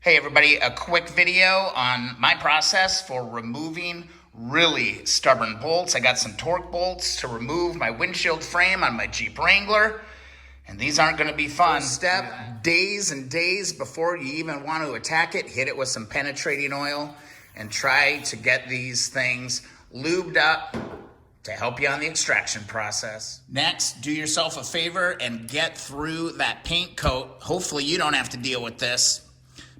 Hey everybody, a quick video on my process for removing really stubborn bolts. I got some torque bolts to remove my windshield frame on my Jeep Wrangler, and these aren't going to be fun. First step, days and days before you even want to attack it, hit it with some penetrating oil and try to get these things lubed up to help you on the extraction process. Next, do yourself a favor and get through that paint coat. Hopefully you don't have to deal with this.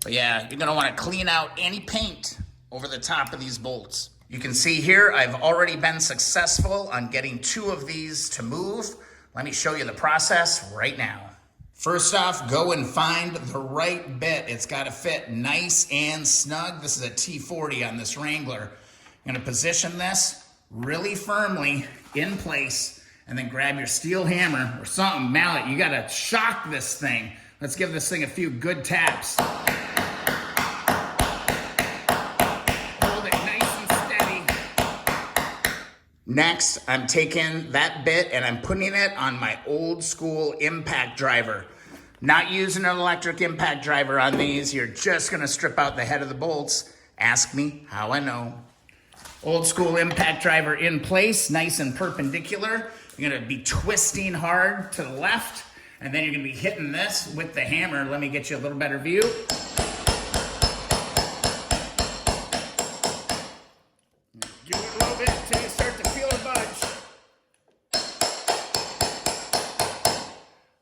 But yeah, you're gonna wanna clean out any paint over the top of these bolts. You can see here, I've already been successful on getting 2 of these to move. Let me show you the process right now. First off, go and find the right bit. It's gotta fit nice and snug. This is a T40 on this Wrangler. You're gonna position this really firmly in place and then grab your steel hammer or something, mallet. You gotta shock this thing. Let's give this thing a few good taps. Next, I'm taking that bit and I'm putting it on my old school impact driver. Not using an electric impact driver on these. You're just gonna strip out the head of the bolts. Ask me how I know. Old school impact driver in place, nice and perpendicular. You're gonna be twisting hard to the left, and then you're gonna be hitting this with the hammer. Let me get you a little better view. Do it a little bit until you start to feel a budge.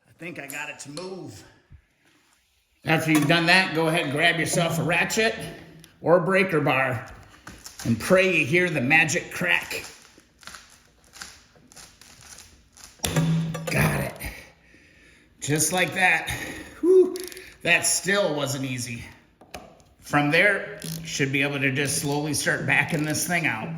I think I got it to move. After you've done that, go ahead and grab yourself a ratchet or a breaker bar and pray you hear the magic crack. Got it. Just like that. Whew. That still wasn't easy. From there, you should be able to just slowly start backing this thing out.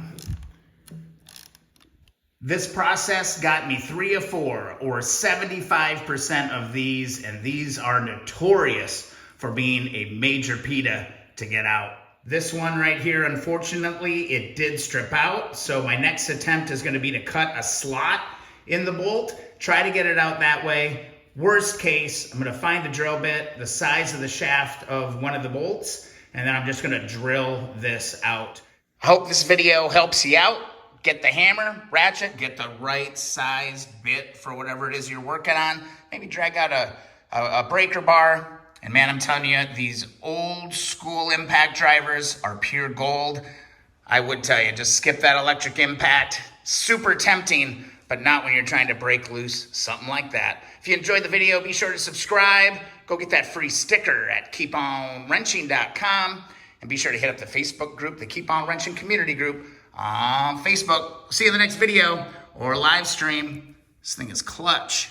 This process got me 3 of 4, or 75% of these, and these are notorious for being a major PETA to get out. This one right here, unfortunately, it did strip out, so my next attempt is going to be to cut a slot in the bolt, try to get it out that way. Worst case, I'm going to find the drill bit, the size of the shaft of one of the bolts, and then I'm just gonna drill this out. I hope this video helps you out. Get the hammer, ratchet, get the right size bit for whatever it is you're working on. Maybe drag out a breaker bar. And man, I'm telling you, these old school impact drivers are pure gold. I would tell you, just skip that electric impact. Super tempting, but not when you're trying to break loose something like that. If you enjoyed the video, be sure to subscribe. Go get that free sticker at keeponwrenching.com. And be sure to hit up the Facebook group, the Keep On Wrenching Community Group on Facebook. See you in the next video or live stream. This thing is clutch.